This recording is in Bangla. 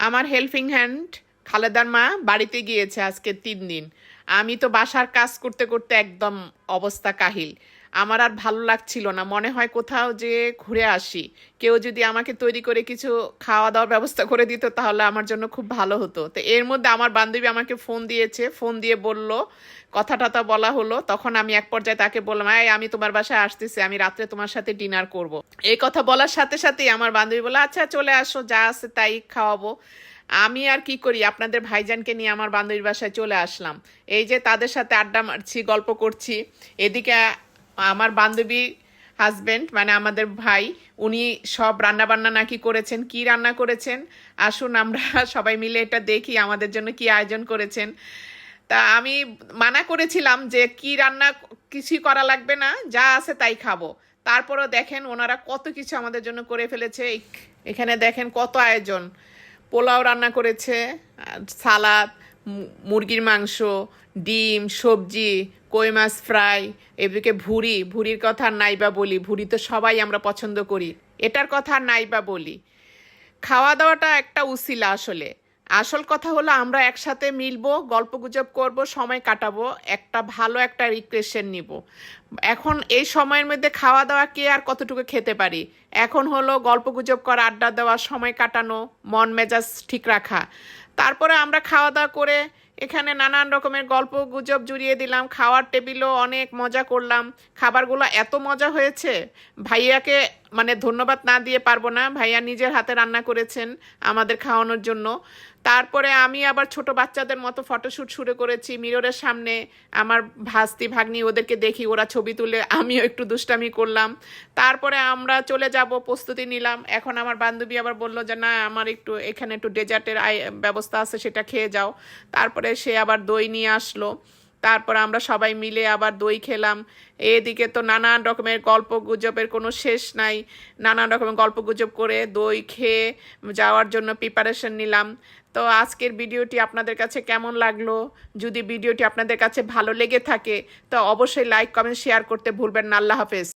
আমার হেল্পিং হ্যান্ড খালেদার মা বাড়িতে গিয়েছে আজকে 3 দিন। আমি তো বাসার কাজ করতে করতে একদম অবস্থা কাহিল। আমার আর ভালো লাগছিল না, মনে হয় কোথাও যে ঘুরে আসি। কেউ যদি আমাকে তৈরি করে কিছু খাওয়া দাওয়ার ব্যবস্থা করে দিত তাহলে আমার জন্য খুব ভালো হতো। তো এর মধ্যে আমার বান্ধবী আমাকে ফোন দিয়েছে, ফোন দিয়ে বলল, কথা টথা বলা হলো। তখন আমি এক পর্যায়ে তাকে বললাম, এই আমি তোমার বাসায় আসতেছি, আমি রাত্রে তোমার সাথে ডিনার করব। এই কথা বলার সাথে সাথেই আমার বান্ধবী বলল, আচ্ছা চলে আসো, যা আছে তাই খাওয়াবো। আমি আর কি করি, আপনাদের ভাইজানকে নিয়ে আমার বান্ধবীর বাসায় চলে আসলাম। এই যে তাদের সাথে আড্ডা মারছি, গল্প করছি। এদিকে আমার বান্ধবী হাজবেন্ড মানে আমাদের ভাই, উনি সব রান্না বান্না নাকি করেছেন। কি রান্না করেছেন আসুন আমরা সবাই মিলে এটা দেখি, আমাদের জন্য কি আয়োজন করেছেন। তা আমি মানা করেছিলাম যে কি রান্না, কিছুই করা লাগবে না, যা আছে তাই খাবো। তারপরেও দেখেন ওনারা কত কিছু আমাদের জন্য করে ফেলেছে। এখানে দেখেন কত আয়োজন। পোলাও রান্না করেছে, সালাদ, মুরগির মাংস, ডিম, সবজি, কই মাছ ফ্রাই, এদিকে ভুড়ি। ভুড়ির কথা আর নাইবা বলি, ভুড়ি তো সবাই আমরা পছন্দ করি, এটার কথা আর নাইবা বলি। খাওয়া দাওয়াটা একটা উছিলা আসলে। আসল কথা হলো আমরা একসাথে মিলবো, গল্পগুজব করব, সময় কাটাবো, একটা ভালো একটা রিক্রিয়েশন নিব। এখন এই সময়ের মধ্যে খাওয়া দাওয়া কে আর কতটুকু খেতে পারি। এখন হলো গল্পগুজব করা, আড্ডা দেওয়া, সময় কাটানো, মন মেজাজ ঠিক রাখা। তারপরে আমরা খাওয়া দাওয়া করে এখানে নানান রকমের গল্প গুজব জুড়িয়ে দিলাম। খাওয়ার টেবিলও অনেক মজা করলাম। খাবারগুলো এত মজা হয়েছে, ভাইয়াকে মানে ধন্যবাদ না দিয়ে পারবো না। ভাইয়া নিজের হাতে রান্না করেছেন আমাদের খাওয়ানোর জন্য। তারপরে আমি আবার ছোট বাচ্চাদের মতো ফটোশ্যুট শুরু করেছি মিররের সামনে। আমার ভাস্তি ভাগ্নি ওদেরকে দেখি, ওরা ছবি তুলে, আমিও একটু দুষ্টামি করলাম। তারপরে আমরা চলে যাব, প্রস্তুতি নিলাম। এখন আমার বান্ধবী আবার বললো যে না, আমার একটু এখানে একটু ডেজার্টের ব্যবস্থা আছে, সেটা খেয়ে যাও। তারপরে সে আবার দই নিয়ে আসলো। তারপর আমরা সবাই মিলে আবার দই খেলাম। এদিকে তো নানান রকমের গল্প গুজবের কোনো শেষ নাই। নানান রকমের গল্প গুজব করে দই খেয়ে যাওয়ার জন্য প্রিপারেশন নিলাম। তো আজকের ভিডিওটি আপনাদের কাছে কেমন লাগলো? যদি ভিডিওটি আপনাদের কাছে ভালো লেগে থাকে তো অবশ্যই লাইক কমেন্ট শেয়ার করতে ভুলবেন না। আল্লাহ হাফেজ।